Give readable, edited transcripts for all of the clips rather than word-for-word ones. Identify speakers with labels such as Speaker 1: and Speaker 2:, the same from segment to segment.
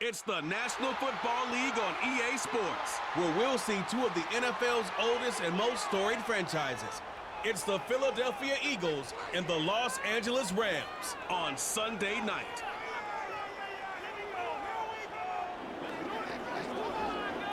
Speaker 1: It's the National Football League on EA Sports, where we'll see two of the NFL's oldest and most storied franchises. It's the Philadelphia Eagles and the Los Angeles Rams on Sunday night.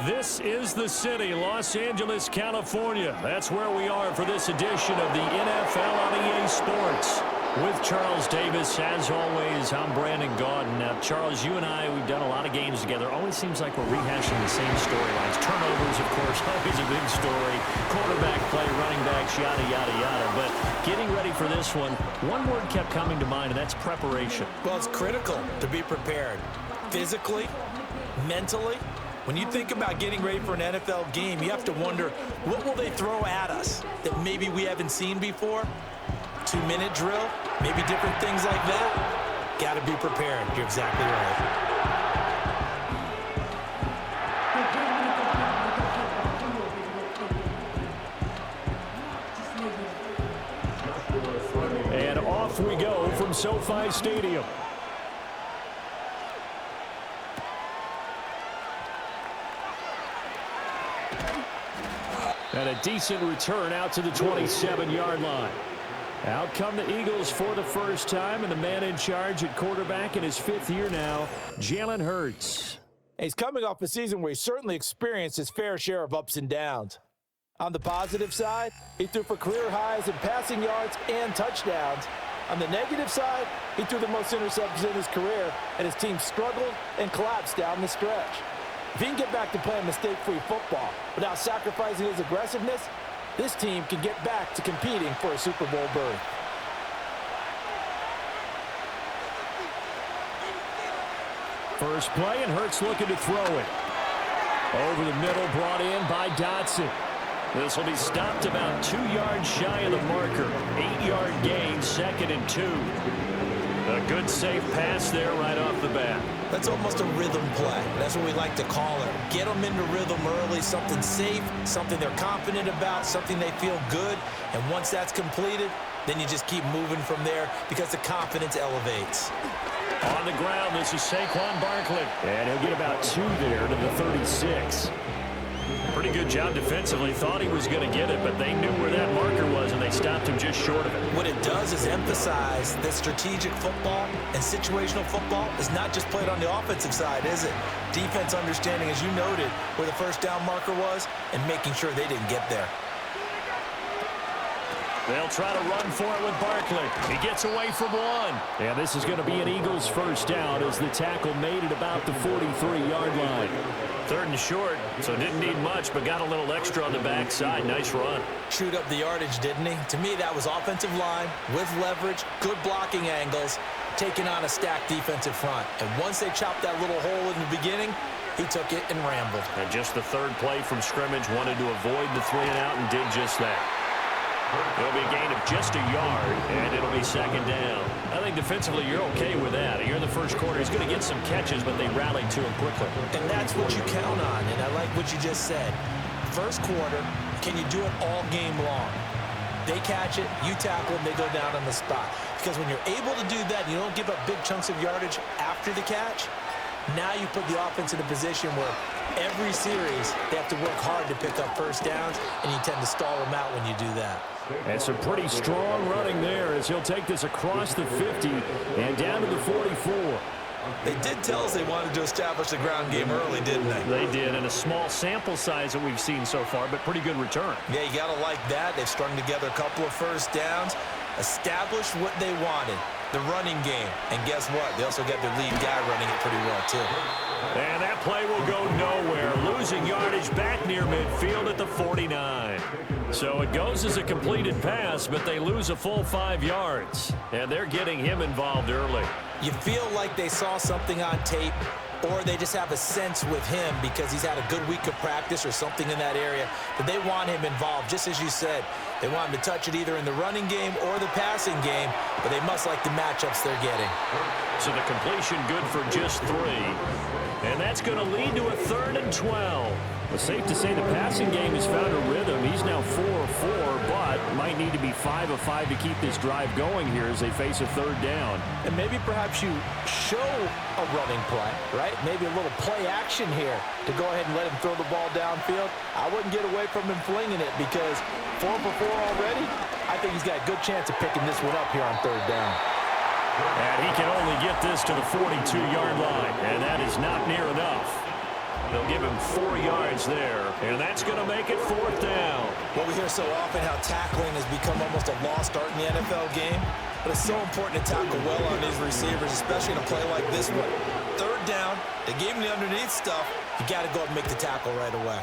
Speaker 2: This is the city, Los Angeles, California. That's where we are for this edition of the NFL on EA Sports. With Charles Davis, as always, I'm Brandon Gaudin. Now, Charles, you and I, we've done a lot of games together. Always seems like we're rehashing the same storylines. Turnovers, of course, always a big story. Quarterback play, running backs, yada, yada, yada. But getting ready for this one word kept coming to mind, and that's preparation.
Speaker 3: Well, it's critical to be prepared physically, mentally. When you think about getting ready for an NFL game, you have to wonder, what will they throw at us that maybe we haven't seen before? 2-minute drill, maybe different things like that. Got to be prepared. You're exactly
Speaker 2: right. And off we go from SoFi Stadium. And a decent return out to the 27-yard line. Out come the Eagles for the first time, and the man in charge at quarterback in his fifth year now, Jalen Hurts.
Speaker 3: He's coming off a season where he certainly experienced his fair share of ups and downs. On the positive side, he threw for career highs in passing yards and touchdowns. On the negative side, he threw the most interceptions in his career, and his team struggled and collapsed down the stretch. If he can get back to playing mistake-free football without sacrificing his aggressiveness, this team can get back to competing for a Super Bowl berth.
Speaker 2: First play, and Hurts looking to throw it. Over the middle, brought in by Dotson. This will be stopped about 2 yards shy of the marker. 8-yard gain, 2nd and 2. A good, safe pass there right off the bat.
Speaker 3: That's almost a rhythm play. That's what we like to call it. Get them into rhythm early, something safe, something they're confident about, something they feel good. And once that's completed, then you just keep moving from there because the confidence elevates.
Speaker 2: On the ground, this is Saquon Barkley. And he'll get about 2 there to the 36. Pretty good job defensively. Thought he was going to get it, but they knew where that marker was, and they stopped him just short of it.
Speaker 3: What it does is emphasize that strategic football and situational football is not just played on the offensive side, is it? Defense understanding, as you noted, where the first down marker was and making sure they didn't get there.
Speaker 2: They'll try to run for it with Barkley. He gets away from one. And this is going to be an Eagles first down as the tackle made it about the 43-yard line. 3rd and short, so didn't need much, but got a little extra on the backside. Nice run.
Speaker 3: Chewed up the yardage, didn't he? To me, that was offensive line with leverage, good blocking angles, taking on a stacked defensive front. And once they chopped that little hole in the beginning, he took it and rambled.
Speaker 2: And just the 3rd play from scrimmage, wanted to avoid the 3-and-out and did just that. It'll be a gain of just a yard, and it'll be 2nd down. I think defensively you're okay with that. Here in the first quarter, he's going to get some catches, but they rallied to him quickly.
Speaker 3: And that's what you count on, and I like what you just said. First quarter, can you do it all game long? They catch it, you tackle them, they go down on the spot. Because when you're able to do that, you don't give up big chunks of yardage after the catch. Now you put the offense in a position where every series they have to work hard to pick up first downs, and you tend to stall them out when you do that.
Speaker 2: And some pretty strong running there as he'll take this across the 50 and down to the 44.
Speaker 3: They did tell us they wanted to establish the ground game early, didn't they?
Speaker 2: They did, and a small sample size that we've seen so far, but pretty good return.
Speaker 3: Yeah, you got to like that. They've strung together a couple of first downs, established what they wanted, the running game. And guess what? They also got their lead guy running it pretty well, too.
Speaker 2: And that play will go nowhere. Losing yardage back near midfield at the 49. So it goes as a completed pass, but they lose a full 5 yards. And they're getting him involved early.
Speaker 3: You feel like they saw something on tape, or they just have a sense with him because he's had a good week of practice or something in that area that they want him involved. Just as you said, They want him to touch it either in the running game or the passing game, but they must like the matchups they're getting.
Speaker 2: So the completion good for just 3. And that's going to lead to a 3rd and 12. It's safe to say the passing game has found a rhythm. He's now 4 of 4, but might need to be 5 of 5 to keep this drive going here as they face a 3rd down.
Speaker 3: And maybe perhaps you show a running play, right? Maybe a little play action here to go ahead and let him throw the ball downfield. I wouldn't get away from him flinging it because 4 for 4 already, I think he's got a good chance of picking this one up here on 3rd down.
Speaker 2: And he can only get this to the 42-yard line, and that is not near enough. They'll give him 4 yards there, and that's going to make it 4th down.
Speaker 3: Well, we hear so often how tackling has become almost a lost art in the NFL game, but it's so important to tackle well on these receivers, especially in a play like this one. 3rd down, they gave him the underneath stuff. You got to go up and make the tackle right away.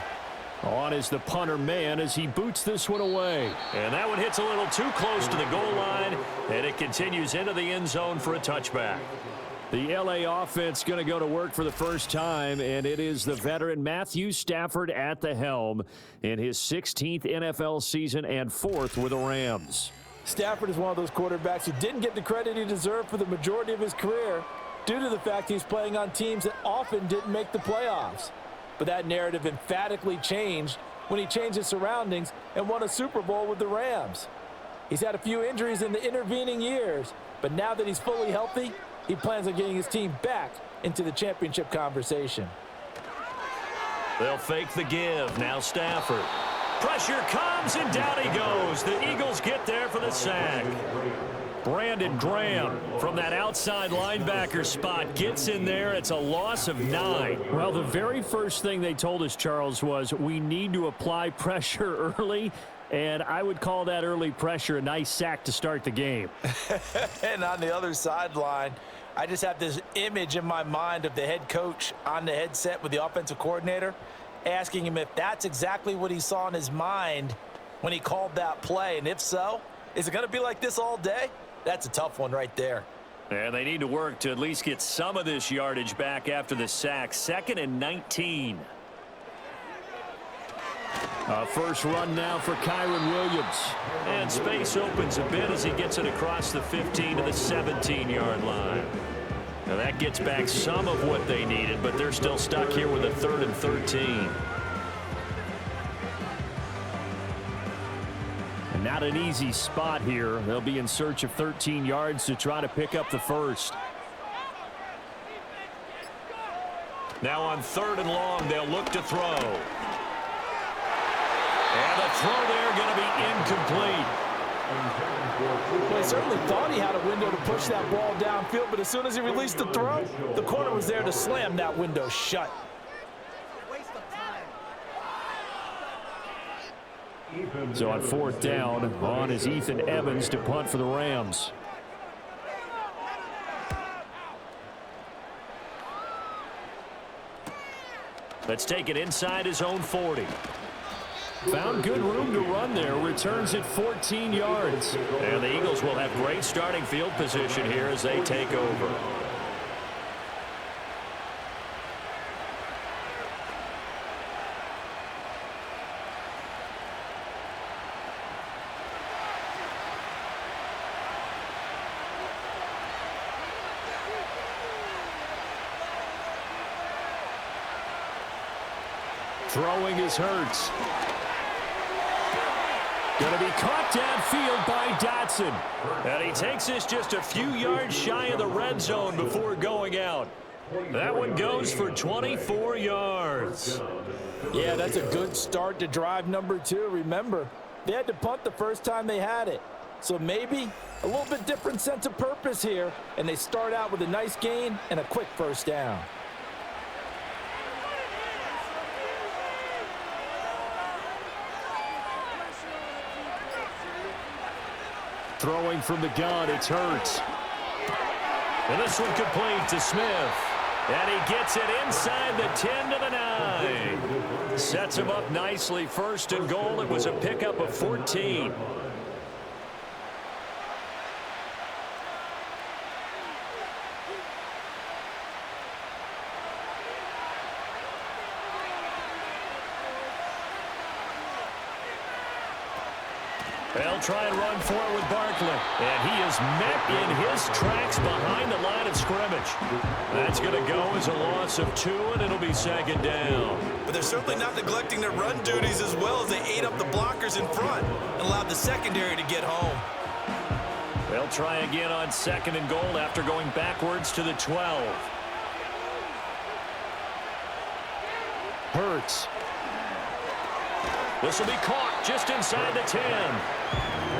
Speaker 2: On is the punter man as he boots this one away. And that one hits a little too close to the goal line, and it continues into the end zone for a touchback. The L.A. offense going to go to work for the first time, and it is the veteran Matthew Stafford at the helm in his 16th NFL season and 4th with the Rams.
Speaker 3: Stafford is one of those quarterbacks who didn't get the credit he deserved for the majority of his career due to the fact he's playing on teams that often didn't make the playoffs. But that narrative emphatically changed when he changed his surroundings and won a Super Bowl with the Rams. He's had a few injuries in the intervening years, but now that he's fully healthy, he plans on getting his team back into the championship conversation.
Speaker 2: They'll fake the give. Now Stafford. Pressure comes, and down he goes. The Eagles get there for the sack. Brandon Graham from that outside linebacker spot gets in there. It's a loss of 9. Well, the very first thing they told us, Charles, was we need to apply pressure early, and I would call that early pressure a nice sack to start the game.
Speaker 3: And on the other sideline, I just have this image in my mind of the head coach on the headset with the offensive coordinator asking him if that's exactly what he saw in his mind when he called that play, and if so, is it going to be like this all day? That's a tough one right there.
Speaker 2: And they need to work to at least get some of this yardage back after the sack. 2nd and 19. First run now for Kyron Williams. And space opens a bit as he gets it across the 15 to the 17-yard line. Now that gets back some of what they needed, but they're still stuck here with a 3rd and 13. Not an easy spot here. They'll be in search of 13 yards to try to pick up the first. Now on 3rd and long, they'll look to throw. And the throw there going to be incomplete.
Speaker 3: Well, he certainly thought he had a window to push that ball downfield, but as soon as he released the throw, the corner was there to slam that window shut.
Speaker 2: So on 4th down, on is Ethan Evans to punt for the Rams. Let's take it inside his own 40. Found good room to run there. Returns it 14 yards. And the Eagles will have great starting field position here as they take over. Throwing is Hurts. Going to be caught downfield by Dotson. And he takes this just a few yards shy of the red zone before going out. That one goes for 24 yards.
Speaker 3: Yeah, that's a good start to drive number 2. Remember, they had to punt the first time they had it. So maybe a little bit different sense of purpose here. And they start out with a nice gain and a quick first down.
Speaker 2: Throwing from the gun, it's Hurts. And this one complete to Smith. And he gets it inside the 10 to the 9. Sets him up nicely. 1st and goal. It was a pickup of 14. They'll try and run for it with Barkley. And he is met in his tracks behind the line of scrimmage. That's going to go as a loss of 2, and it'll be second down.
Speaker 3: But they're certainly not neglecting their run duties as well as they ate up the blockers in front and allowed the secondary to get home.
Speaker 2: They'll try again on 2nd and goal after going backwards to the 12. Hurts. This will be caught just inside the 10.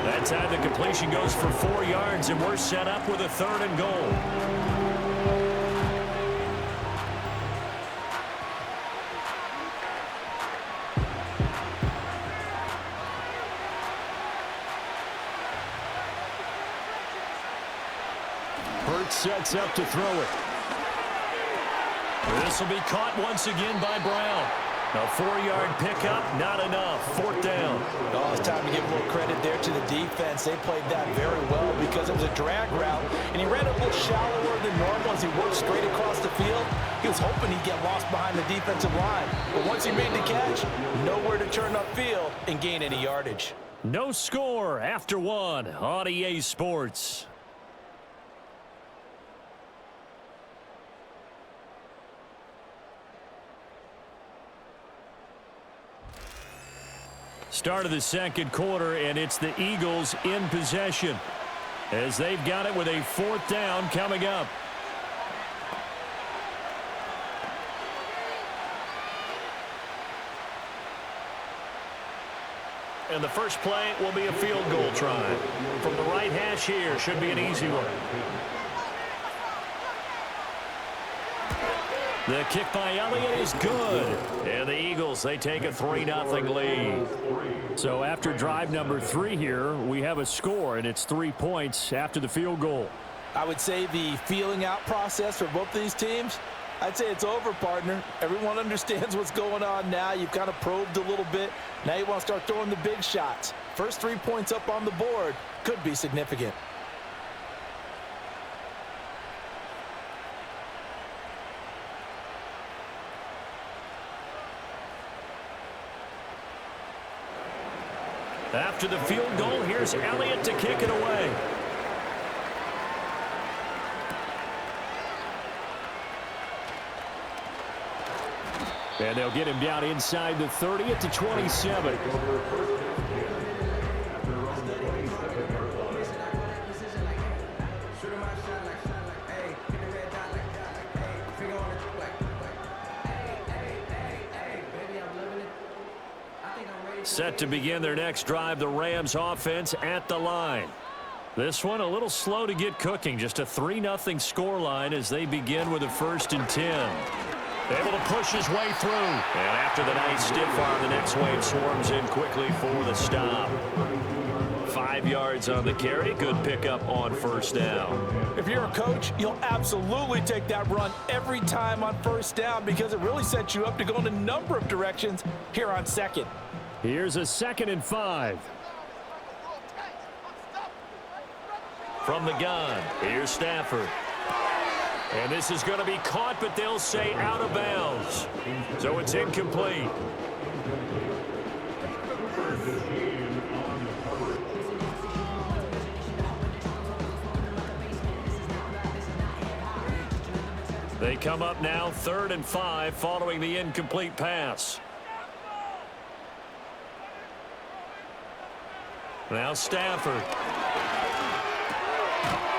Speaker 2: That time the completion goes for 4 yards, and we're set up with a 3rd and goal. Hurts sets up to throw it. This will be caught once again by Brown. A 4-yard pickup, not enough. 4th down.
Speaker 3: Oh, it's time to give a little credit there to the defense. They played that very well because it was a drag route, and he ran a little shallower than normal as he worked straight across the field. He was hoping he'd get lost behind the defensive line. But once he made the catch, nowhere to turn upfield and gain any yardage.
Speaker 2: No score after 1 on EA Sports. Start of the 2nd quarter, and it's the Eagles in possession as they've got it with a 4th down coming up. And the first play will be a field goal try. From the right hash here, should be an easy one. The kick by Elliott is good. And the Eagles, they take a 3-0 lead. So after drive number 3 here, we have a score, and it's 3 points after the field goal.
Speaker 3: I would say the feeling out process for both these teams, I'd say it's over, partner. Everyone understands what's going on now. You've kind of probed a little bit. Now you want to start throwing the big shots. First 3 points up on the board could be significant.
Speaker 2: After the field goal, here's Elliott to kick it away. And they'll get him down inside the 30 at the 27. Set to begin their next drive, the Rams offense at the line. This one a little slow to get cooking, just a 3-0 scoreline as they begin with a 1st and 10. Able to push his way through. And after the nice stiff arm, the next wave swarms in quickly for the stop. 5 yards on the carry. Good pickup on 1st down.
Speaker 3: If you're a coach, you'll absolutely take that run every time on 1st down because it really sets you up to go in a number of directions here on 2nd.
Speaker 2: Here's a 2nd and 5. From the gun, here's Stafford. And this is going to be caught, but they'll say out of bounds. So it's incomplete. They come up now 3rd and 5 following the incomplete pass. Now Stafford.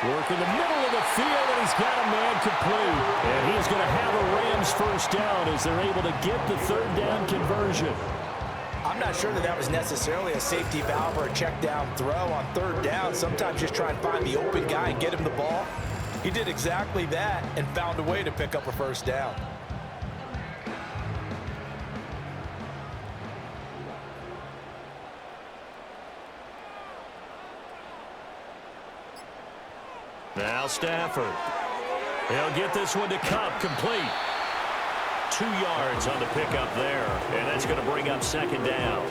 Speaker 2: Work in the middle of the field, and he's got a man complete. And he's going to have a Rams 1st down as they're able to get the 3rd down conversion.
Speaker 3: I'm not sure that was necessarily a safety valve or a check down throw on 3rd down. Sometimes just try and find the open guy and get him the ball. He did exactly that and found a way to pick up a 1st down.
Speaker 2: Now Stafford. He'll get this one to Cup, complete. 2 yards on the pickup there, and that's going to bring up 2nd down.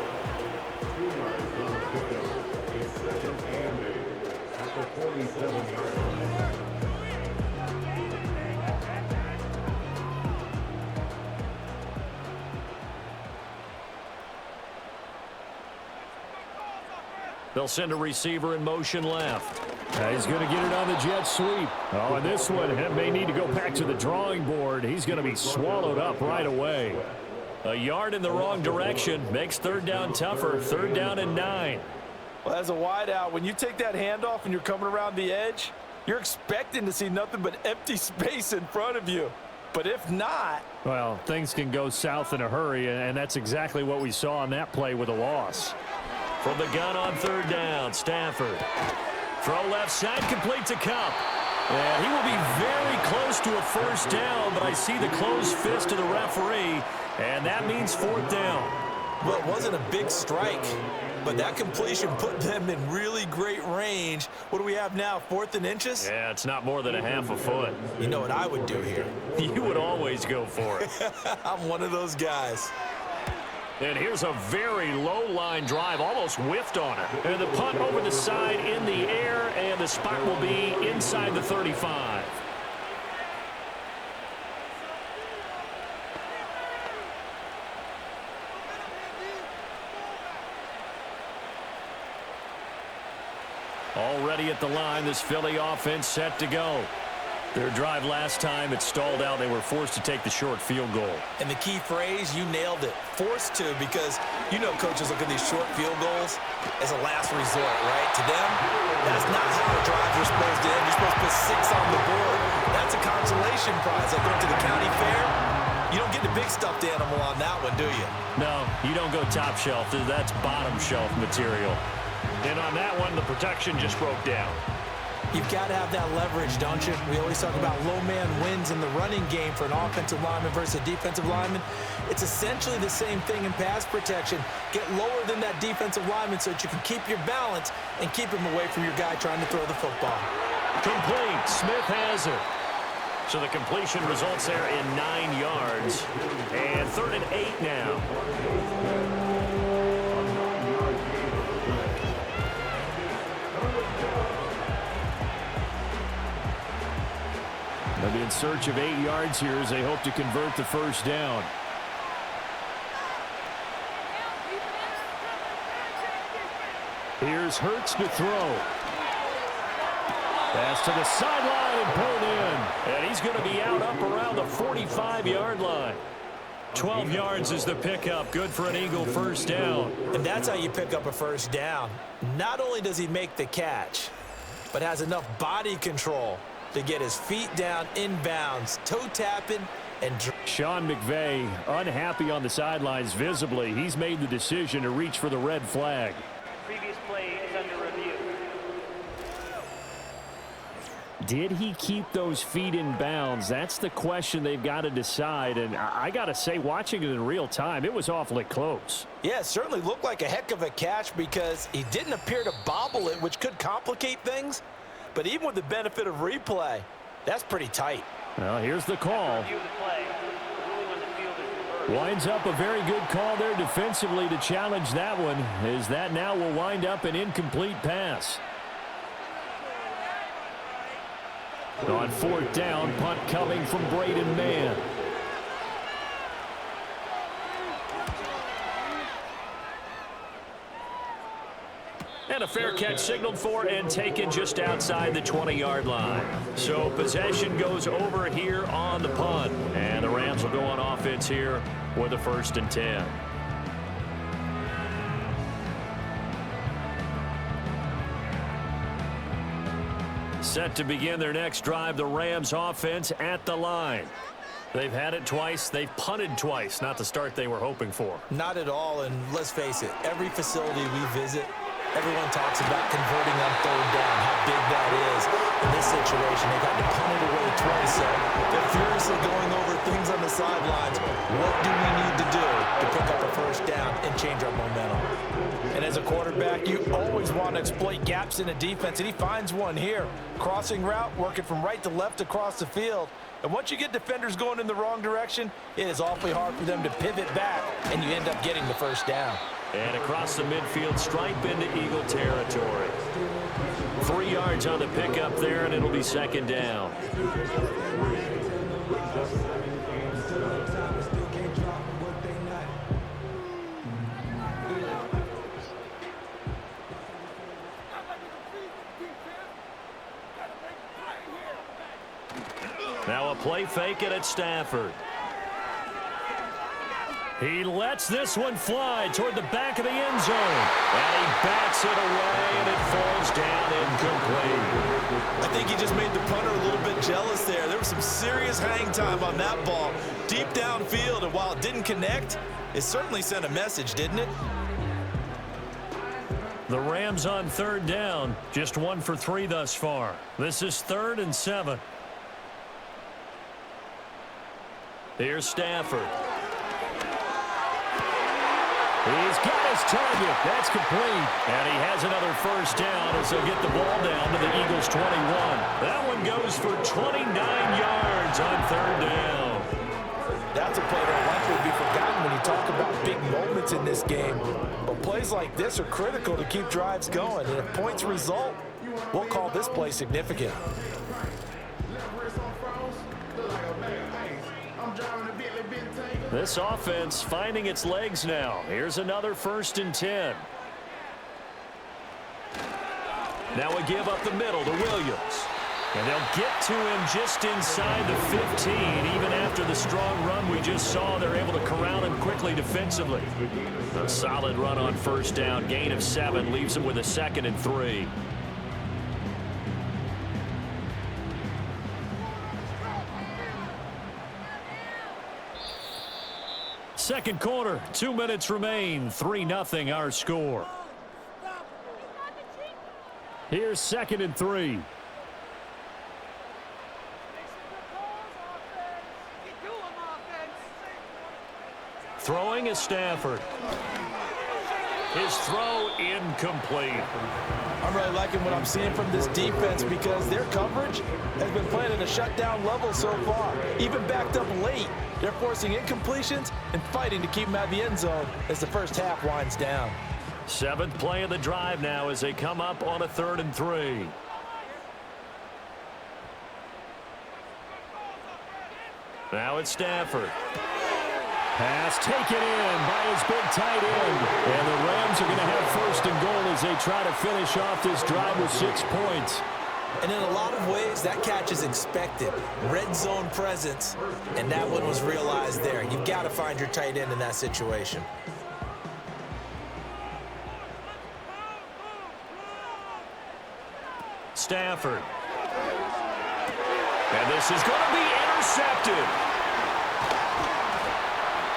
Speaker 2: They'll send a receiver in motion left. He's going to get it on the jet sweep. Oh, and this one may need to go back to the drawing board. He's going to be swallowed up right away. A yard in the wrong direction makes third down tougher. Third down and 9.
Speaker 3: Well, as a wideout, when you take that handoff and you're coming around the edge, you're expecting to see nothing but empty space in front of you. But if not,
Speaker 2: well, things can go south in a hurry, and that's exactly what we saw on that play with a loss. From the gun on third down, Stafford. Throw left side, complete to Kupp. And he will be very close to a first down, but I see the closed fist of the referee, and that means fourth down.
Speaker 3: Well, it wasn't a big strike, but that completion put them in really great range. What do we have now, 4th and inches?
Speaker 2: Yeah, it's not more than a half a foot.
Speaker 3: You know what I would do here?
Speaker 2: You would always go for it.
Speaker 3: I'm one of those guys.
Speaker 2: And here's a very low line drive, almost whiffed on it. And the punt over the side in the air, and the spot will be inside the 35. Already at the line, this Philly offense set to go. Their drive last time, it stalled out. They were forced to take the short field goal.
Speaker 3: And the key phrase, you nailed it, forced to, because you know coaches look at these short field goals as a last resort, right? To them, that's not how the drives are supposed to end. You're supposed to put 6 on the board. That's a consolation prize. Like going to the county fair, you don't get the big stuffed animal on that one, do you?
Speaker 2: No, you don't go top shelf. That's bottom shelf material. And on that one, the protection just broke down.
Speaker 3: You've got to have that leverage, don't you? We always talk about low man wins in the running game for an offensive lineman versus a defensive lineman. It's essentially the same thing in pass protection. Get lower than that defensive lineman so that you can keep your balance and keep him away from your guy trying to throw the football.
Speaker 2: Complete. Smith has it. So the completion results there in 9 yards. And 3rd and 8 now. They'll be in search of 8 yards here as they hope to convert the first down. Here's Hurts to throw. Pass to the sideline and pulled in. And he's going to be out up around the 45-yard line. 12 yards is the pickup. Good for an Eagle first down.
Speaker 3: And that's how you pick up a first down. Not only does he make the catch, but has enough body control to get his feet down inbounds, toe tapping, and
Speaker 2: Sean McVay unhappy on the sidelines visibly. He's made the decision to reach for the red flag.
Speaker 4: Previous play is under review.
Speaker 2: Did he keep those feet in bounds? That's the question they've got to decide. And I got to say, watching it in real time, it was awfully close.
Speaker 3: Yeah, it certainly looked like a heck of a catch because he didn't appear to bobble it, which could complicate things. But even with the benefit of replay, that's pretty tight.
Speaker 2: Well, here's the call.
Speaker 4: Review the play. Ruling on the field is reversed.
Speaker 2: Winds up a very good call there defensively to challenge that one, as that now will wind up an incomplete pass. On 4th down, punt coming from Braden Mann. And a fair catch signaled for and taken just outside the 20-yard line. So possession goes over here on the punt. And the Rams will go on offense here with a 1st and 10. Set to begin their next drive, the Rams offense at the line. They've had it twice. They've punted twice. Not the start they were hoping for.
Speaker 3: Not at all, and let's face it, every facility we visit, everyone talks about converting on 3rd down, how big that is. In this situation, they've had to punt it away twice, so they're furiously going over things on the sidelines. What do we need to do to pick up a 1st down and change our momentum? And as a quarterback, you always want to exploit gaps in a defense, and he finds one here. Crossing route, working from right to left across the field. And once you get defenders going in the wrong direction, it is awfully hard for them to pivot back, and you end up getting the 1st down.
Speaker 2: And across the midfield stripe into Eagle territory. 3 yards on the pickup there, and it'll be 2nd down. They fake it at Stafford. He lets this one fly toward the back of the end zone. And he bats it away, and it falls down incomplete.
Speaker 3: I think he just made the punter a little bit jealous there. There was some serious hang time on that ball, deep downfield, and while it didn't connect, it certainly sent a message, didn't it?
Speaker 2: The Rams on third down, just 1 for 3 thus far. This is 3rd and 7. Here's Stafford. He's got his target. That's complete. And he has another first down as they'll get the ball down to the Eagles' 21. That one goes for 29 yards on third down.
Speaker 3: That's a play that likely will be forgotten when you talk about big moments in this game. But plays like this are critical to keep drives going. And if points result, we'll call this play significant.
Speaker 2: This offense finding its legs now. Here's another 1st and 10. Now a give up the middle to Williams. And they'll get to him just inside the 15. Even after the strong run we just saw, they're able to corral him quickly defensively. A solid run on first down. Gain of 7 leaves him with a 2nd and 3. Second quarter, 2 minutes remain. 3-0 our score. Here's 2nd and 3. Throwing is Stafford. His throw incomplete.
Speaker 3: I'm really liking what I'm seeing from this defense because their coverage has been playing at a shutdown level so far. Even backed up late, they're forcing incompletions and fighting to keep them out of the end zone as the first half winds down.
Speaker 2: 7th play of the drive now as they come up on a 3rd and 3. Now it's Stafford. Pass taken in by his big tight end. And the Rams are going to have 1st and goal as they try to finish off this drive with 6 points.
Speaker 3: And in a lot of ways, that catch is expected. Red zone presence, and that one was realized there. You've got to find your tight end in that situation.
Speaker 2: Stafford. And this is going to be intercepted.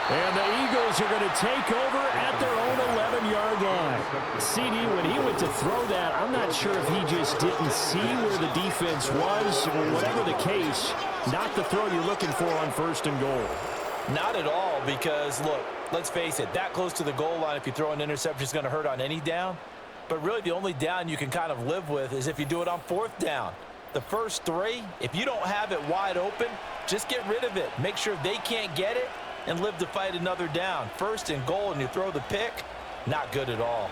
Speaker 2: And the Eagles are going to take over at their own 11-yard line. CD, when he went to throw that, I'm not sure if he just didn't see where the defense was, or whatever the case, not the throw you're looking for on 1st and goal.
Speaker 3: Not at all, because, look, let's face it, that close to the goal line, if you throw an interception, is going to hurt on any down. But really, the only down you can kind of live with is if you do it on 4th down. The first 3, if you don't have it wide open, just get rid of it. Make sure they can't get it and live to fight another down. 1st and goal, and you throw the pick, not good at all.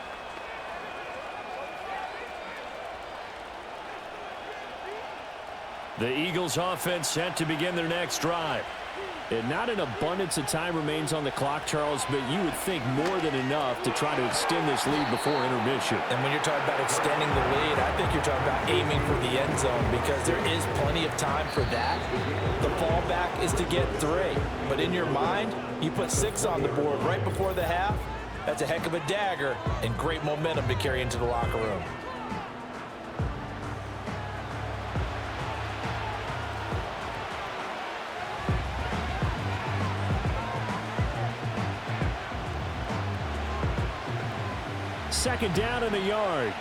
Speaker 2: The Eagles offense set to begin their next drive. And not an abundance of time remains on the clock, Charles, but you would think more than enough to try to extend this lead before intermission.
Speaker 3: And when you're talking about extending the lead, I think you're talking about aiming for the end zone because there is plenty of time for that. The fallback is to get 3. But in your mind, you put 6 on the board right before the half. That's a heck of a dagger and great momentum to carry into the locker room.
Speaker 2: Second down in the yard.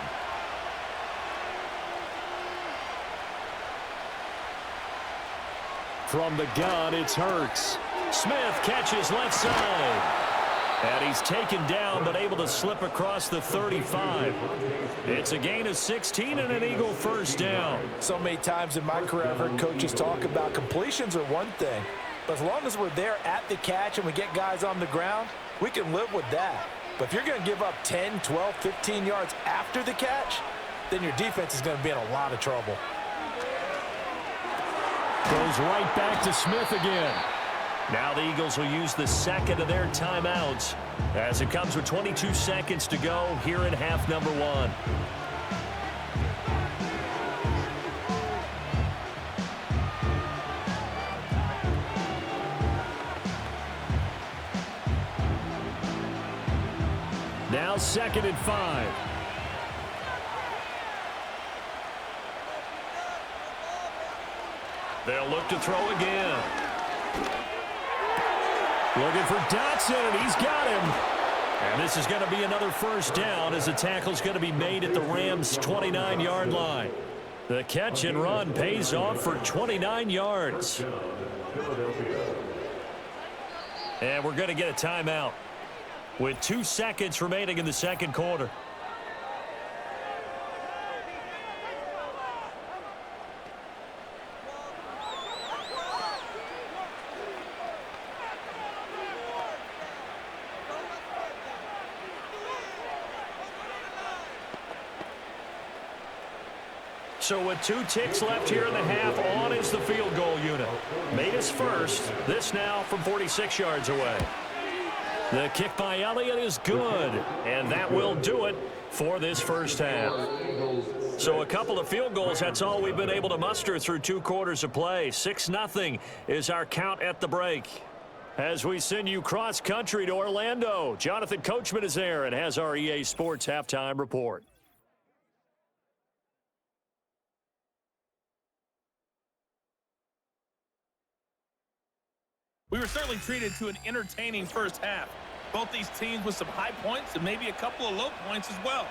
Speaker 2: From the gun, it's Hurts. Smith catches left side. And he's taken down, but able to slip across the 35. It's a gain of 16 and an Eagle first down.
Speaker 3: So many times in my career, I've heard coaches talk about completions are one thing. But as long as we're there at the catch and we get guys on the ground, we can live with that. But if you're going to give up 10, 12, 15 yards after the catch, then your defense is going to be in a lot of trouble.
Speaker 2: Goes right back to Smith again. Now the Eagles will use the second of their timeouts as it comes with 22 seconds to go here in half number 1. Now 2nd and 5. They'll look to throw again. Looking for Dotson, and he's got him. And this is going to be another first down as the tackle's going to be made at the Rams' 29-yard line. The catch and run pays off for 29 yards. And we're going to get a timeout with 2 seconds remaining in the second quarter. So with 2 ticks left here in the half, on is the field goal unit. Made his first. This now from 46 yards away. The kick by Elliott is good, and that will do it for this first half. So a couple of field goals, that's all we've been able to muster through 2 quarters of play. 6-0 is our count at the break. As we send you cross-country to Orlando, Jonathan Coachman is there and has our EA Sports halftime report.
Speaker 5: We were certainly treated to an entertaining first half. Both these teams with some high points and maybe a couple of low points as well.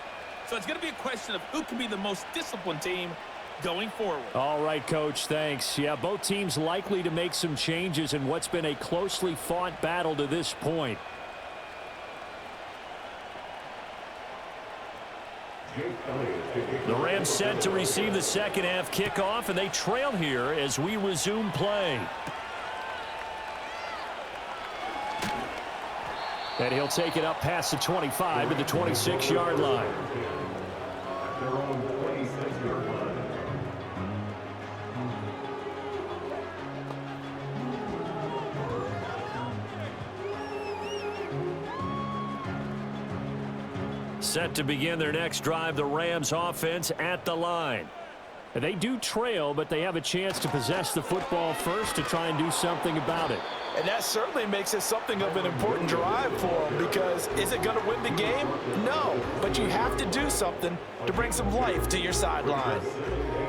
Speaker 5: So it's going to be a question of who can be the most disciplined team going forward.
Speaker 2: All right, Coach, thanks. Yeah, both teams likely to make some changes in what's been a closely fought battle to this point. The Rams set to receive the second half kickoff, and they trail here as we resume play. And he'll take it up past the 25 to the 26-yard line. Set to begin their next drive, the Rams offense at the line. And they do trail, but they have a chance to possess the football first to try and do something about it.
Speaker 3: And that certainly makes it something of an important drive for them, because is it going to win the game? No, but you have to do something to bring some life to your sideline.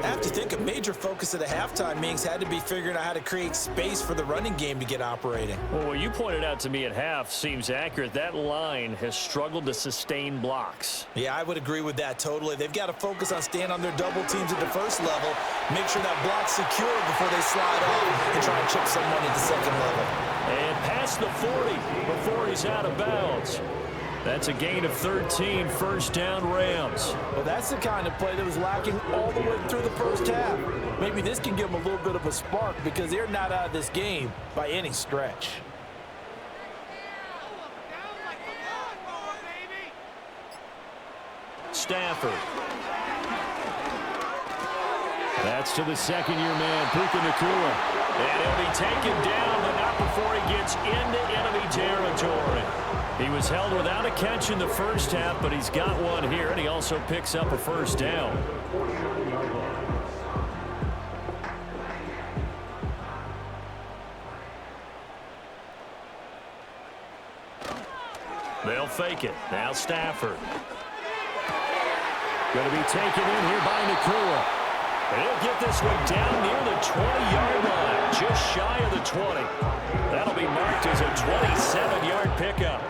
Speaker 6: I have to think a major focus of the halftime meetings had to be figuring out how to create space for the running game to get operating.
Speaker 2: Well, what you pointed out to me at half seems accurate. That line has struggled to sustain blocks.
Speaker 6: Yeah, I would agree with that totally. They've got to focus on staying on their double teams at the first level, make sure that block's secure before they slide off and try and chip someone at the second level.
Speaker 2: And past the 40 before he's out of bounds. That's a gain of 13, first down Rams.
Speaker 3: Well, that's the kind of play that was lacking all the way through the first half. Maybe this can give them a little bit of a spark, because they're not out of this game by any stretch.
Speaker 2: Stafford. That's to the second-year man, Puka Nacua. And he'll be taken down, but not before he gets into enemy territory. He was held without a catch in the first half, but he's got one here, and he also picks up a first down. They'll fake it. Now Stafford. Going to be taken in here by Nacua. And he'll get this one down near the 20-yard line, just shy of the 20. That'll be marked as a 27-yard pickup.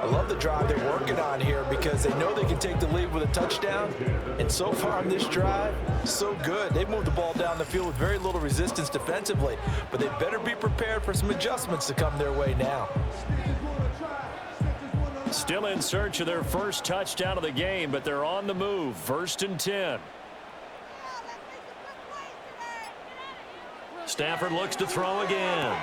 Speaker 3: I love the drive they're working on here, because they know they can take the lead with a touchdown. And so far on this drive, so good. They've moved the ball down the field with very little resistance defensively, but they better be prepared for some adjustments to come their way now.
Speaker 2: Still in search of their first touchdown of the game, but they're on the move. 1st and 10. Stafford looks to throw again.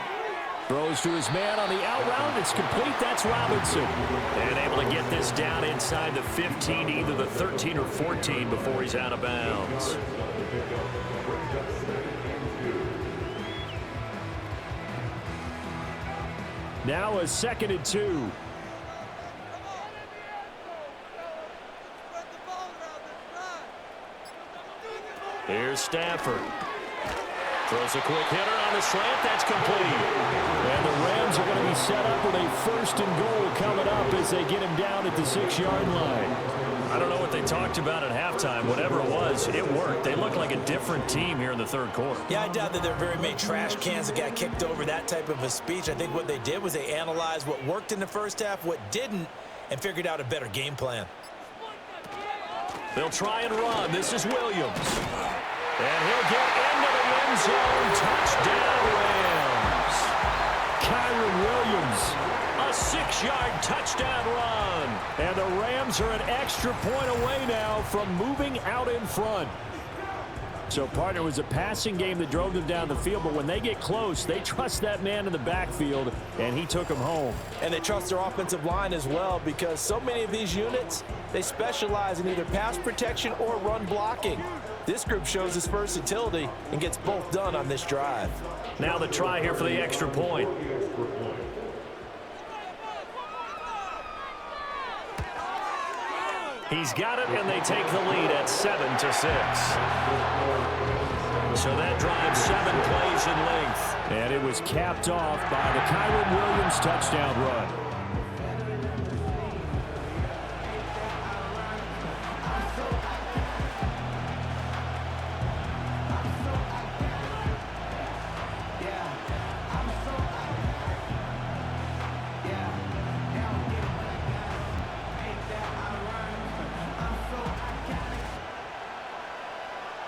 Speaker 2: Throws to his man on the out route. It's complete. That's Robinson. And able to get this down inside the 15, either the 13 or 14 before he's out of bounds. Now a 2nd and 2. Here's Stafford. Throws a quick hitter on the slant. That's complete. And the Rams are going to be be set up with a 1st and goal coming up as they get him down at the 6-yard line. I don't know what they talked about at halftime. Whatever it was, it worked. They look like a different team here in the 3rd quarter.
Speaker 6: Yeah, I doubt that there are very many trash cans that got kicked over, that type of a speech. I think what they did was they analyzed what worked in the first half, what didn't, and figured out a better game plan.
Speaker 2: They'll try and run. This is Williams. And he'll get into the end zone. Touchdown, Rams. Kyron Williams, a 6-yard touchdown run. And the Rams are an extra point away now from moving out in front. So, partner, it was a passing game that drove them down the field, but when they get close, they trust that man in the backfield, and he took them home.
Speaker 3: And they trust their offensive line as well, because so many of these units, they specialize in either pass protection or run blocking. This group shows its versatility and gets both done on this drive.
Speaker 2: Now the try here for the extra point. He's got it, and they take the lead at 7-6. So that drives 7 plays in length. And it was capped off by the Kyron Williams touchdown run.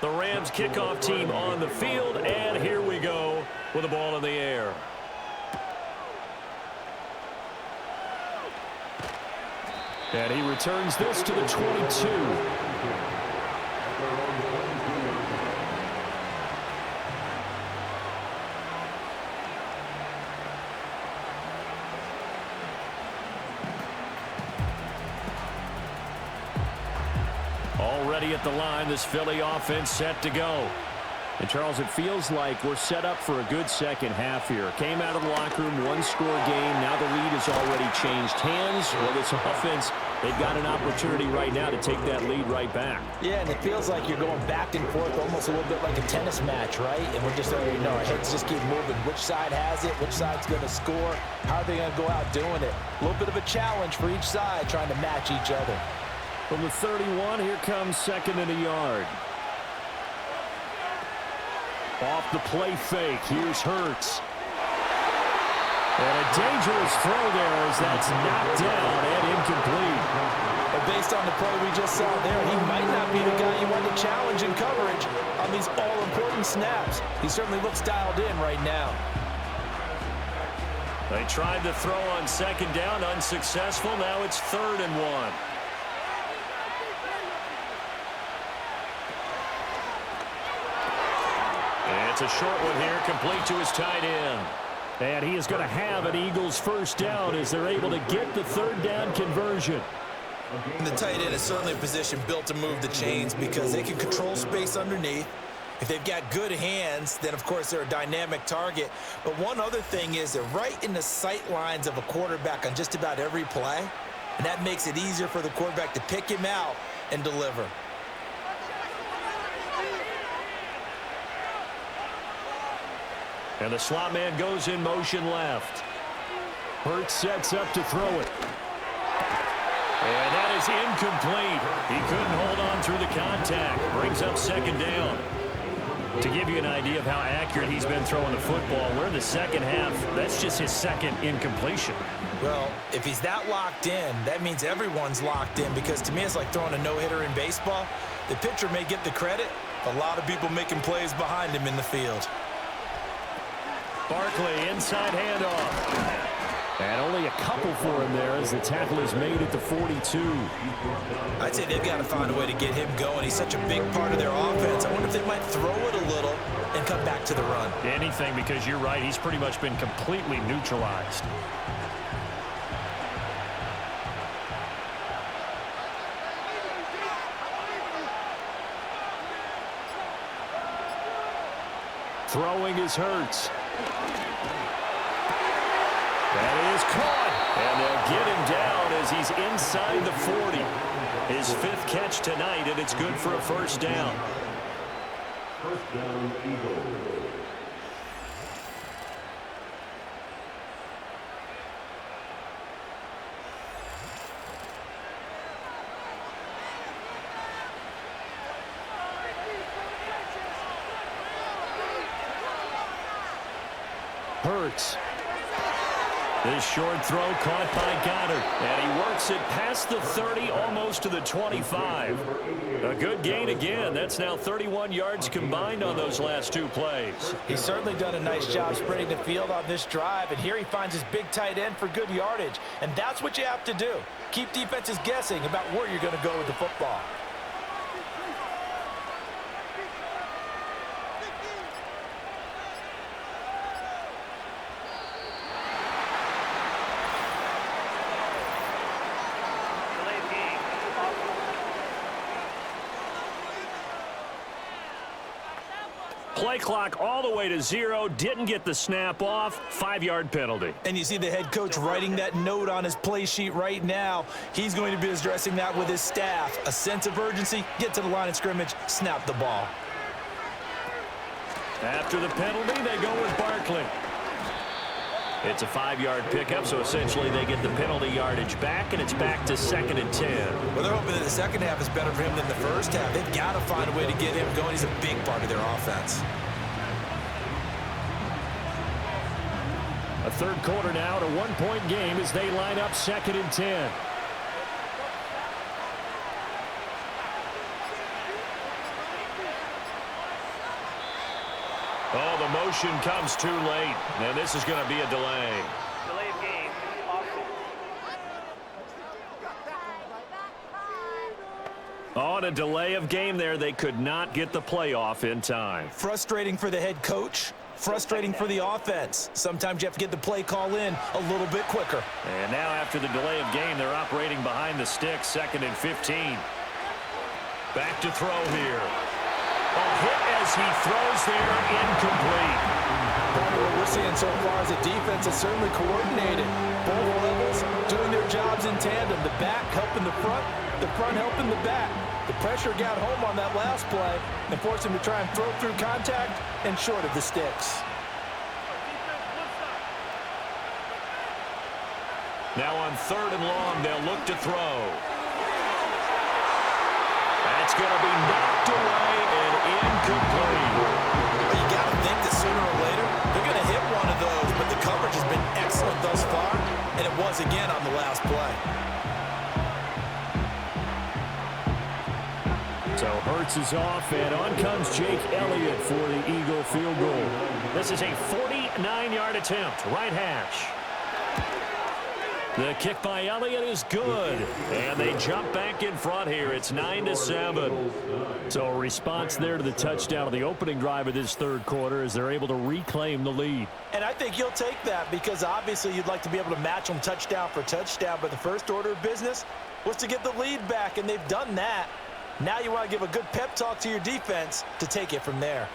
Speaker 2: The Rams kickoff team on the field, and here we go with the ball in the air. And he returns this to the 22. Already at the line, this Philly offense set to go. And, Charles, it feels like we're set up for a good second half here. Came out of the locker room, 1-score game. Now the lead has already changed hands. Well, this offense, they've got an opportunity right now to take that lead right back.
Speaker 3: Yeah, and it feels like you're going back and forth, almost a little bit like a tennis match, right? And we're just already know our heads just keep moving. Which side has it? Which side's going to score? How are they going to go out doing it? A little bit of a challenge for each side, trying to match each other.
Speaker 2: From the 31, here comes 2nd and a yard. Off the play fake, here's Hurts. And a dangerous throw there as that's knocked down and incomplete.
Speaker 3: But based on the play we just saw there, he might not be the guy you want to challenge in coverage on these all-important snaps. He certainly looks dialed in right now.
Speaker 2: They tried to throw on 2nd down, unsuccessful. Now it's 3rd and 1. It's a short one here, complete to his tight end. And he is going to have an Eagles 1st down as they're able to get the 3rd down conversion.
Speaker 6: And the tight end is certainly a position built to move the chains because they can control space underneath. If they've got good hands, then, of course, they're a dynamic target. But one other thing is they're right in the sight lines of a quarterback on just about every play. And that makes it easier for the quarterback to pick him out and deliver.
Speaker 2: And the slot man goes in motion left. Hurts sets up to throw it. And that is incomplete. He couldn't hold on through the contact. Brings up 2nd down. To give you an idea of how accurate he's been throwing the football, we're in the 2nd half. That's just his 2nd incompletion.
Speaker 6: Well, if he's that locked in, that means everyone's locked in because to me it's like throwing a no-hitter in baseball. The pitcher may get the credit. A lot of people making plays behind him in the field.
Speaker 2: Barkley, inside handoff. And only a couple for him there as the tackle is made at the 42.
Speaker 6: I'd say they've got to find a way to get him going. He's such a big part of their offense. I wonder if they might throw it a little and come back to the run.
Speaker 2: Anything, because you're right. He's pretty much been completely neutralized. Throwing is Hurts. That is caught. And they'll get him down as he's inside the 40. His 5th catch tonight, and it's good for a 1st down.
Speaker 7: First down, Eagles.
Speaker 2: Hurts. This short throw caught by Goddard. And he works it past the 30, almost to the 25. A good gain again. That's now 31 yards combined on those last two plays.
Speaker 3: He's certainly done a nice job spreading the field on this drive. And here he finds his big tight end for good yardage. And that's what you have to do. Keep defenses guessing about where you're going to go with the football.
Speaker 2: Play clock all the way to 0. Didn't get the snap off. 5-yard penalty.
Speaker 6: And you see the head coach writing that note on his play sheet right now. He's going to be addressing that with his staff. A sense of urgency, get to the line of scrimmage, snap the ball.
Speaker 2: After the penalty, they go with Barkley. It's a 5-yard pickup, so essentially they get the penalty yardage back, and it's back to 2nd and 10.
Speaker 6: Well, they're hoping that the second half is better for him than the first half. They've got to find a way to get him going. He's a big part of their offense.
Speaker 2: A third quarter now, a 1-point game as they line up 2nd and 10. Oh, the motion comes too late, and this is going to be a delay.
Speaker 4: Delay of game.
Speaker 2: On a delay of game there, they could not get the playoff in time.
Speaker 6: Frustrating for the head coach. Frustrating for the offense. Sometimes you have to get the play call in a little bit quicker.
Speaker 2: And now after the delay of game, they're operating behind the sticks, 2nd and 15. Back to throw here. A hit as he throws there, incomplete.
Speaker 3: What we're seeing so far is the defense is certainly coordinated. Both levels doing their jobs in tandem. The back helping the front helping the back. The pressure got home on that last play and forced him to try and throw through contact and short of the sticks.
Speaker 2: Now on 3rd and long, they'll look to throw. That's going to be knocked away and incomplete.
Speaker 6: Well, you got to think that sooner or later they're going to hit one of those, but the coverage has been excellent thus far, and it was again on the last play.
Speaker 2: So Hurts is off, and on comes Jake Elliott for the Eagle field goal. This is a 49-yard attempt, right hash. The kick by Elliott is good, and they jump back in front here. It's 9-7. So a response there to the touchdown of the opening drive of this third quarter as they're able to reclaim the lead.
Speaker 3: And I think you'll take that because obviously you'd like to be able to match them touchdown for touchdown, but the first order of business was to get the lead back, and they've done that. Now you want to give a good pep talk to your defense to take it from there.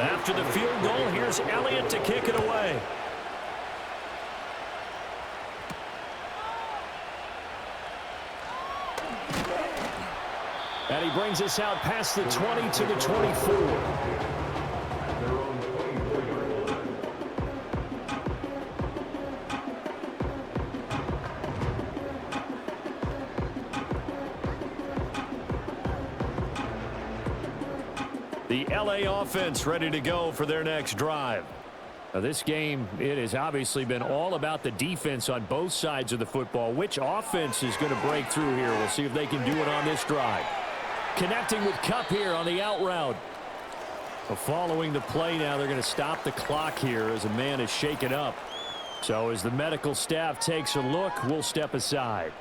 Speaker 2: After the field goal, here's Elliott to kick it away. And he brings us out past the 20 to the 24. The LA offense ready to go for their next drive. Now this game, it has obviously been all about the defense on both sides of the football. Which offense is going to break through here? We'll see if they can do it on this drive. Connecting with Kupp here on the out route. So following the play now, they're going to stop the clock here as a man is shaken up. So as the medical staff takes a look, we'll step aside.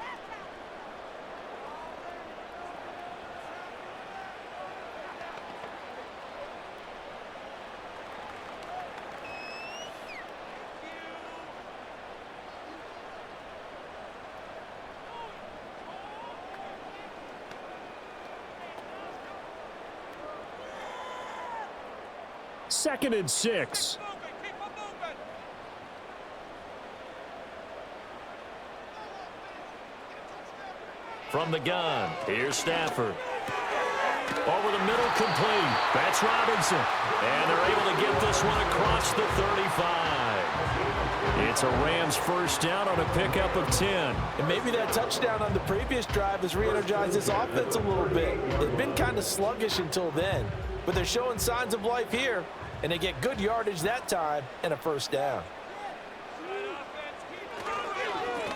Speaker 2: Second and 6. From the gun, here's Stafford. Over the middle, complete. That's Robinson. And they're able to get this one across the 35. It's a Rams first down on a pickup of 10.
Speaker 3: And maybe that touchdown on the previous drive has re-energized this offense a little bit. They've been kind of sluggish until then, but they're showing signs of life here, and they get good yardage that time and a first down.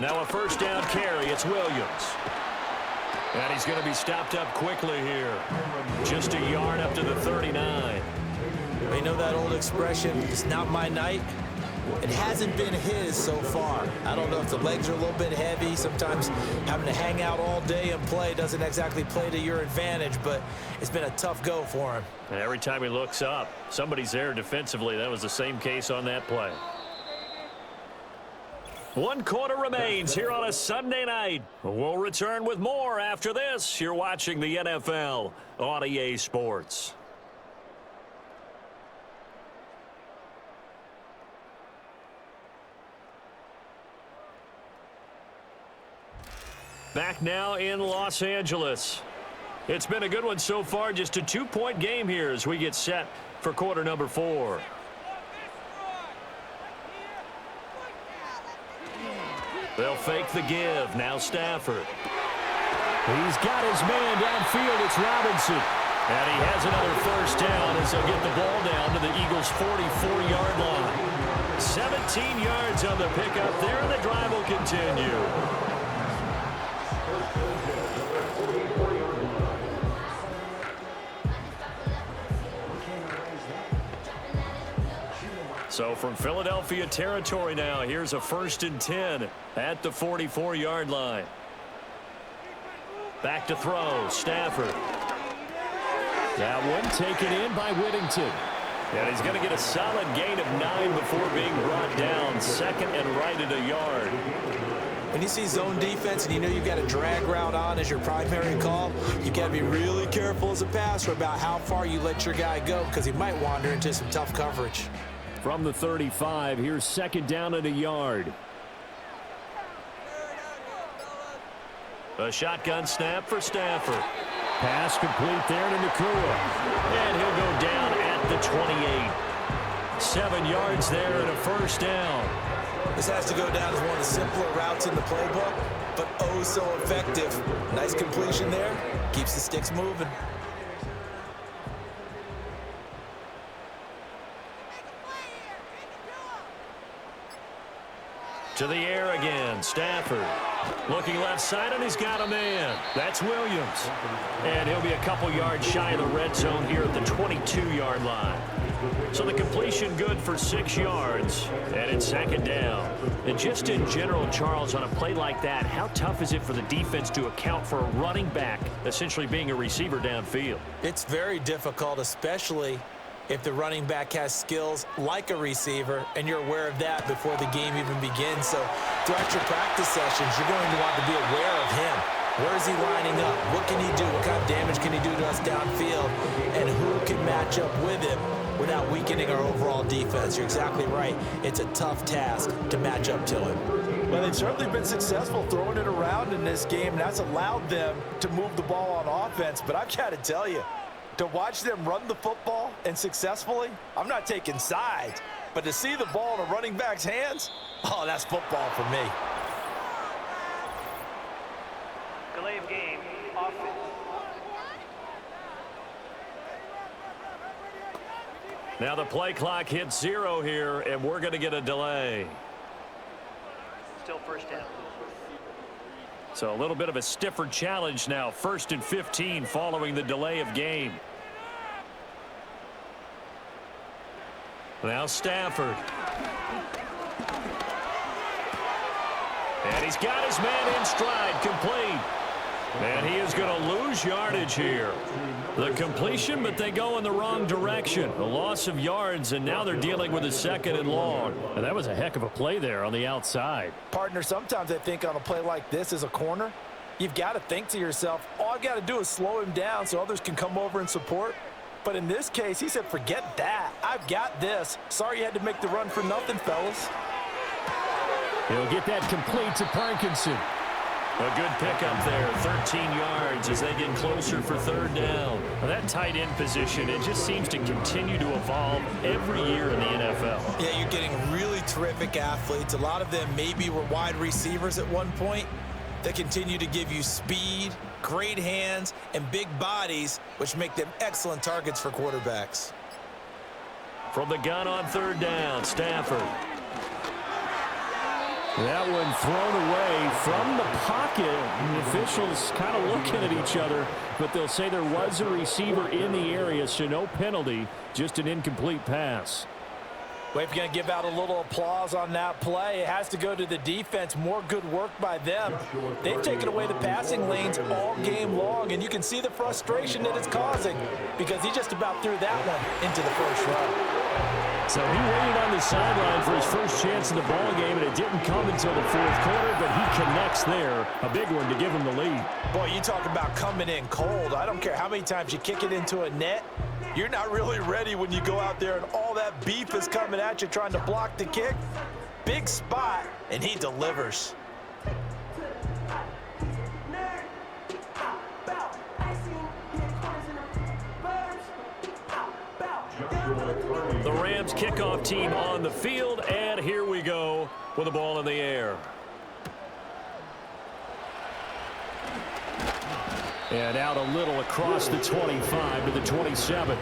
Speaker 2: Now a first down carry. It's Williams. And he's going to be stopped up quickly here. Just a yard up to the 39.
Speaker 6: You know that old expression, it's not my night? It hasn't been his so far. I don't know if the legs are a little bit heavy. Sometimes having to hang out all day and play doesn't exactly play to your advantage, but it's been a tough go for him.
Speaker 2: And every time he looks up, somebody's there defensively. That was the same case on that play. 1 quarter remains here on a Sunday night. We'll return with more after this. You're watching the NFL on EA Sports. Back now in Los Angeles. It's been a good one so far. Just a 2-point game here as we get set for quarter number 4. They'll fake the give. Now Stafford. He's got his man downfield. It's Robinson. And he has another first down as they'll get the ball down to the Eagles' 44-yard line. 17 yards on the pickup there, and the drive will continue. So from Philadelphia territory now, here's a 1st and 10 at the 44-yard line. Back to throw, Stafford. That one taken in by Whittington. And he's going to get a solid gain of 9 before being brought down. 2nd and right at a yard.
Speaker 6: When you see zone defense and you know you've got a drag route on as your primary call, you got to be really careful as a passer about how far you let your guy go because he might wander into some tough coverage.
Speaker 2: From the 35, here's 2nd down at a yard. A shotgun snap for Stafford. Pass complete there to Nakua. And he'll go down at the 28. 7 yards there and a first down.
Speaker 6: This has to go down as one of the simpler routes in the playbook, but oh so effective. Nice completion there. Keeps the sticks moving.
Speaker 2: To the air again, Stafford. Looking left side, and he's got a man. That's Williams. And he'll be a couple yards shy of the red zone here at the 22-yard line. So the completion good for 6 yards, and it's 2nd down. And just in general, Charles, on a play like that, how tough is it for the defense to account for a running back essentially being a receiver downfield?
Speaker 6: It's very difficult, especially if the running back has skills like a receiver, and you're aware of that before the game even begins. So throughout your practice sessions, you're going to want to be aware of him. Where is he lining up? What can he do? What kind of damage can he do to us downfield? And who can match up with him without weakening our overall defense? You're exactly right. It's a tough task to match up to him.
Speaker 3: Well, they've certainly been successful throwing it around in this game, and that's allowed them to move the ball on offense. But I've got to tell you, to watch them run the football and successfully, I'm not taking sides, but to see the ball in a running back's hands, oh, that's football for me.
Speaker 4: Delay of game, offense.
Speaker 2: Now the play clock hits 0 here, and we're going to get a delay.
Speaker 4: Still first down.
Speaker 2: So a little bit of a stiffer challenge now. 1st and 15 following the delay of game. Now Stafford. And he's got his man in stride, complete. And he is going to lose yardage here. The completion, but they go in the wrong direction. A loss of yards, and now they're dealing with a 2nd and long. And that was a heck of a play there on the outside.
Speaker 3: Partner, sometimes I think on a play like this as a corner, you've got to think to yourself, all I've got to do is slow him down so others can come over and support. But in this case, he said, forget that. I've got this. Sorry you had to make the run for nothing, fellas.
Speaker 2: He'll get that complete to Parkinson. A good pickup there, 13 yards as they get closer for third down. Well, that tight end position, it just seems to continue to evolve every year in the NFL.
Speaker 6: Yeah, you're getting really terrific athletes. A lot of them maybe were wide receivers at one point. They continue to give you speed, great hands, and big bodies, which make them excellent targets for quarterbacks.
Speaker 2: From the gun on third down, Stafford. That one thrown away from the pocket. The officials kind of looking at each other, but they'll say there was a receiver in the area, so no penalty, just an incomplete pass.
Speaker 3: Well, if you're going to give out a little applause on that play, it has to go to the defense. More good work by them. They've taken away the passing lanes all game long, and you can see the frustration that it's causing because he just about threw that one into the first row.
Speaker 2: So he waited on the sideline for his first chance in the ball game, and it didn't come until the fourth quarter, but he connects there. A big one to give him the lead.
Speaker 3: Boy, you talk about coming in cold. I don't care how many times you kick it into a net. You're not really ready when you go out there and all that beef is coming at you trying to block the kick. Big spot, and he delivers.
Speaker 2: The Rams kickoff team on the field, and here we go with the ball in the air. And out a little across the 25 to the 27.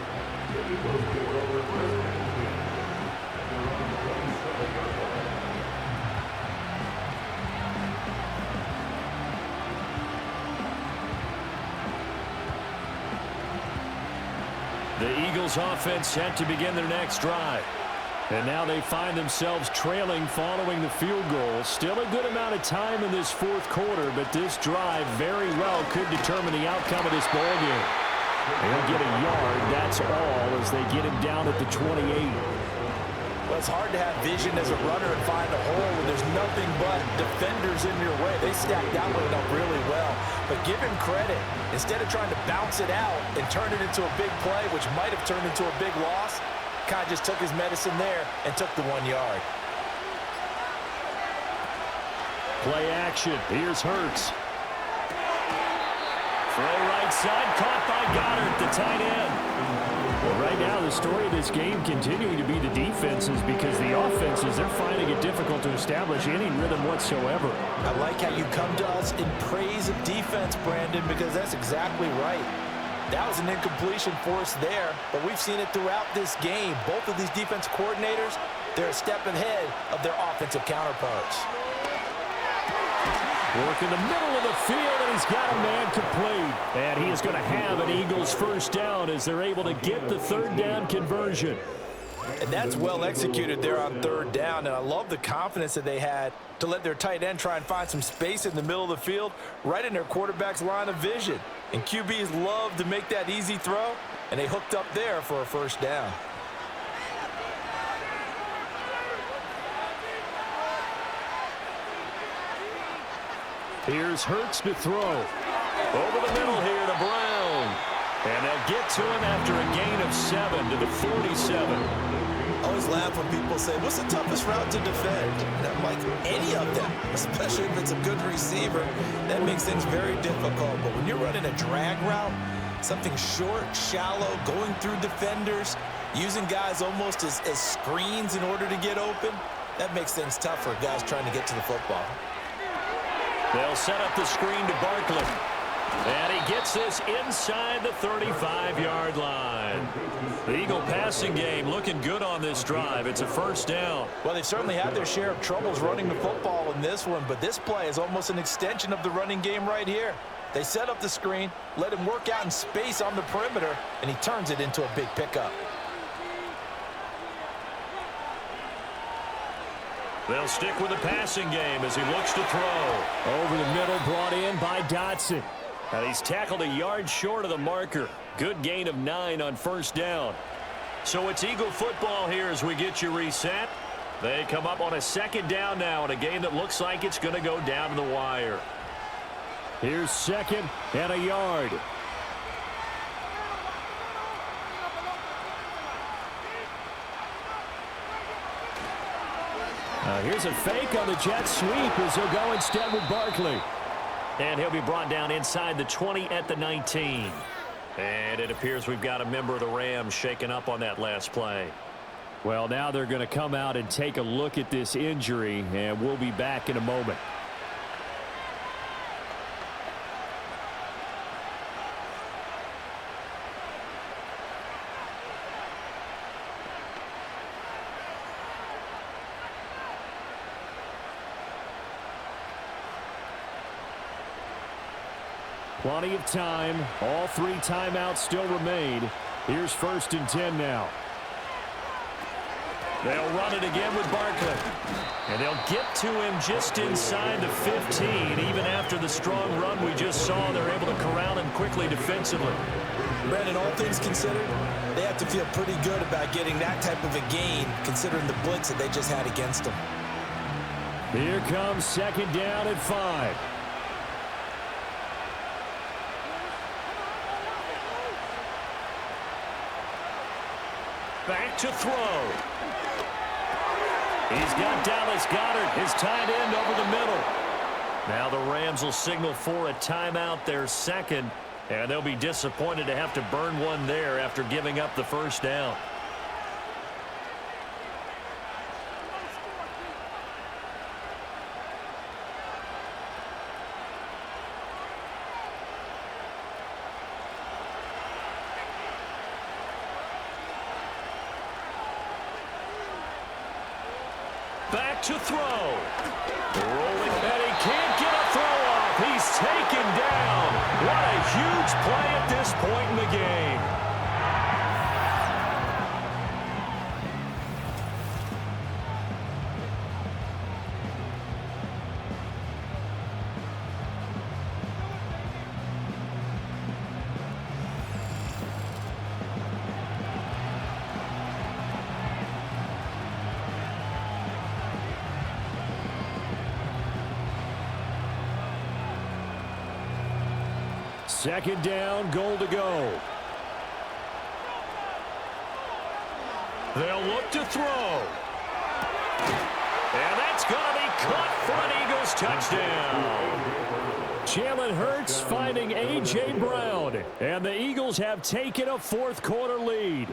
Speaker 2: The Eagles offense set to begin their next drive. And now they find themselves trailing following the field goal. Still a good amount of time in this fourth quarter, but this drive very well could determine the outcome of this ball game. They'll get a yard, that's all, as they get him down at the 28.
Speaker 3: Well, it's hard to have vision as a runner and find a hole when there's nothing but defenders in your way. They stacked that one up really well. But give him credit. Instead of trying to bounce it out and turn it into a big play, which might have turned into a big loss, kind of just took his medicine there and took the 1 yard.
Speaker 2: Play action. Here's Hurts. Throw right side, caught by Goddard, the tight end. Well, right now, the story of this game continuing to be the defenses because the offenses, they're finding it difficult to establish any rhythm whatsoever.
Speaker 3: I like how you come to us in praise of defense, Brandon, because that's exactly right. That was an incompletion for us there, but we've seen it throughout this game. Both of these defense coordinators, they're a step ahead of their offensive counterparts.
Speaker 2: Work in the middle of the field, and he's got a man complete. And he is going to have an Eagles first down as they're able to get the third down conversion.
Speaker 3: And that's well executed there on third down, and I love the confidence that they had to let their tight end try and find some space in the middle of the field, right in their quarterback's line of vision. And QBs love to make that easy throw, and they hooked up there for a first down.
Speaker 2: Here's Hurts to throw. Over the middle here to Brown. And they'll get to him after a gain of 7 to the 47.
Speaker 6: I always laugh when people say, what's the toughest route to defend? And I'm like, any of them, especially if it's a good receiver. That makes things very difficult. But when you're running a drag route, something short, shallow, going through defenders, using guys almost as screens in order to get open, that makes things tough for guys trying to get to the football.
Speaker 2: They'll set up the screen to Barkley. And he gets this inside the 35-yard line. The Eagle passing game looking good on this drive. It's a first down.
Speaker 3: Well, they've certainly had their share of troubles running the football in this one, but this play is almost an extension of the running game right here. They set up the screen, let him work out in space on the perimeter, and he turns it into a big pickup.
Speaker 2: They'll stick with the passing game as he looks to throw. Over the middle, brought in by Dotson. And he's tackled a yard short of the marker. Good gain of 9 on first down. So it's Eagle football here as we get you reset. They come up on a second down now in a game that looks like it's going to go down to the wire. Here's second and a yard. Here's a fake on the jet sweep as he'll go instead with Barkley. And he'll be brought down inside the 20 at the 19. And it appears we've got a member of the Rams shaken up on that last play. Well, now they're going to come out and take a look at this injury, and we'll be back in a moment. Plenty of time. All 3 timeouts still remain. Here's 1st and 10 now. They'll run it again with Barkley. And they'll get to him just inside the 15. Even after the strong run we just saw, they're able to corral him quickly defensively.
Speaker 6: Brandon, all things considered, they have to feel pretty good about getting that type of a gain, considering the blitz that they just had against them.
Speaker 2: Here comes 2nd down at 5. Back to throw. He's got Dallas Goedert, his tight end, over the middle. Now the Rams will signal for a timeout, their 2nd, and they'll be disappointed to have to burn one there after giving up the 1st down. Back to throw. Rolling, and he can't get a throw off. He's taken down. What a huge play at this point in the game. Second down, goal to go. They'll look to throw. And that's going to be caught for an Eagles touchdown. Jalen Hurts finding A.J. Brown. And the Eagles have taken a 4th quarter lead.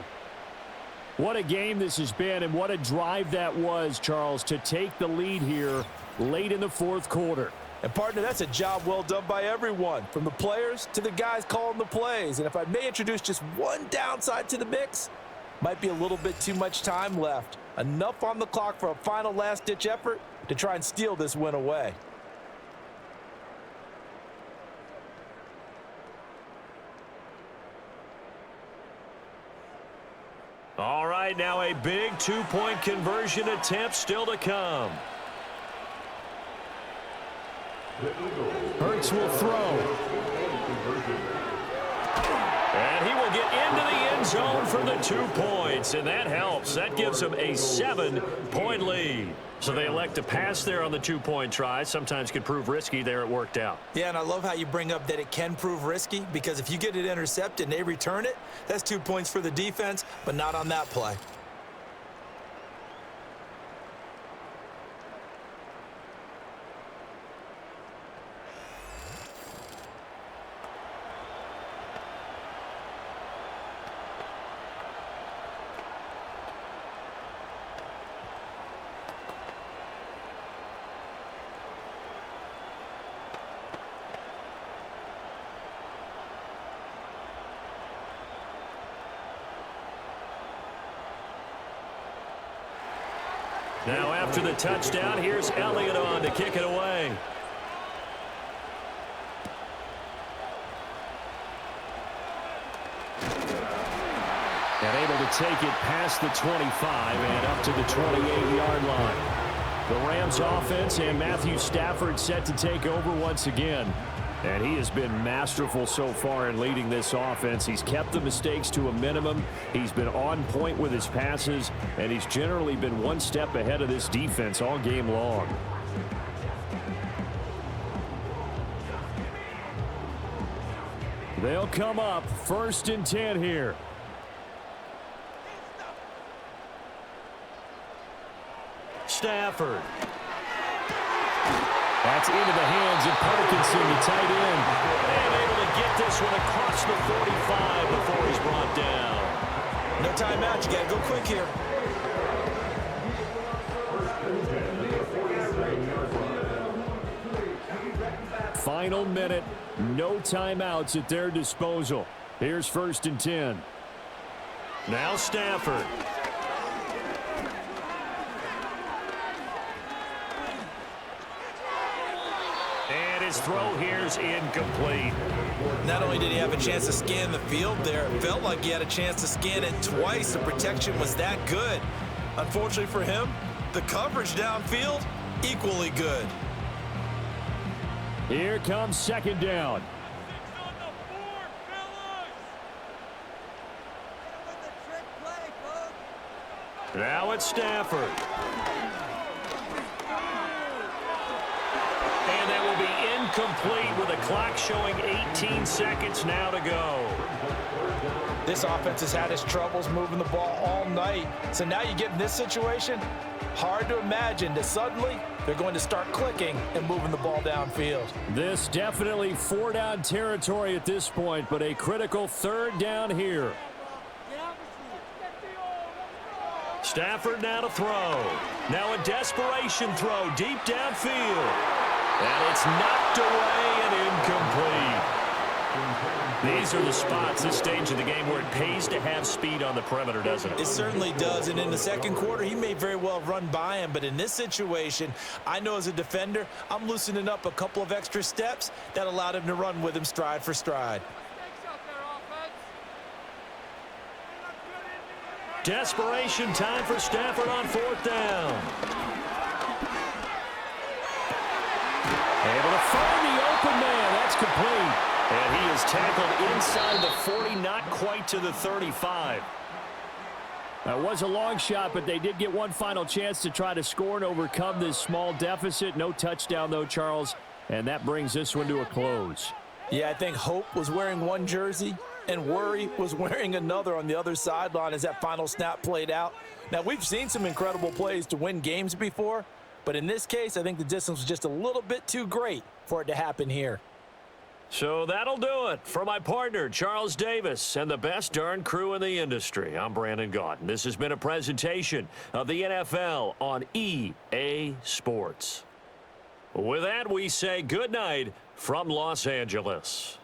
Speaker 2: What a game this has been, and what a drive that was, Charles, to take the lead here late in the 4th quarter.
Speaker 3: And, partner, that's a job well done by everyone, from the players to the guys calling the plays. And if I may introduce just one downside to the mix, might be a little bit too much time left. Enough on the clock for a final last-ditch effort to try and steal this win away.
Speaker 2: All right, now a big 2-point conversion attempt still to come. Hurts will throw. And he will get into the end zone for the 2 points, and that helps. That gives them a 7-point lead. So they elect to pass there on the 2-point try. Sometimes could prove risky. There it worked out.
Speaker 6: Yeah, and I love how you bring up that it can prove risky, because if you get it intercepted and they return it, that's 2 points for the defense, but not on that play.
Speaker 2: Now after the touchdown, here's Elliott on to kick it away. And able to take it past the 25 and up to the 28-yard line. The Rams offense and Matthew Stafford set to take over once again. And he has been masterful so far in leading this offense. He's kept the mistakes to a minimum. He's been on point with his passes, and he's generally been one step ahead of this defense all game long. They'll come up 1st and 10 here. Stafford. That's into the hands of Parkinson, the tight end. And able to get this one across the 45 before he's brought down.
Speaker 6: No timeout. You got to go quick here.
Speaker 2: Final minute. No timeouts at their disposal. Here's 1st and 10. Now Stafford. And his throw here's incomplete.
Speaker 6: Not only did he have a chance to scan the field there, it felt like he had a chance to scan it twice. The protection was that good. Unfortunately for him, the coverage downfield, equally good.
Speaker 2: Here comes 2nd down. Now it's Stafford. And that will be incomplete with the clock showing 18 seconds now to go.
Speaker 3: This offense has had its troubles moving the ball all night. So now you get in this situation, hard to imagine that suddenly they're going to start clicking and moving the ball downfield.
Speaker 2: This definitely 4-down territory at this point, but a critical 3rd down here. Stafford now to throw. Now a desperation throw deep downfield. And it's knocked away and incomplete. These are the spots, this stage of the game, where it pays to have speed on the perimeter, doesn't it?
Speaker 6: It certainly does, and in the second quarter, he may very well run by him, but in this situation, I know as a defender, I'm loosening up a couple of extra steps that allowed him to run with him stride for stride.
Speaker 2: Desperation time for Stafford on 4th down. Able to find the open man. That's complete. And he is tackled inside the 40, not quite to the 35. That was a long shot, but they did get one final chance to try to score and overcome this small deficit. No touchdown, though, Charles. And that brings this one to a close.
Speaker 3: Yeah, I think Hope was wearing one jersey and Worry was wearing another on the other sideline as that final snap played out. Now, we've seen some incredible plays to win games before, but in this case, I think the distance was just a little bit too great for it to happen here.
Speaker 2: So that'll do it for my partner, Charles Davis, and the best darn crew in the industry. I'm Brandon Gaudin. This has been a presentation of the NFL on EA Sports. With that, we say good night from Los Angeles.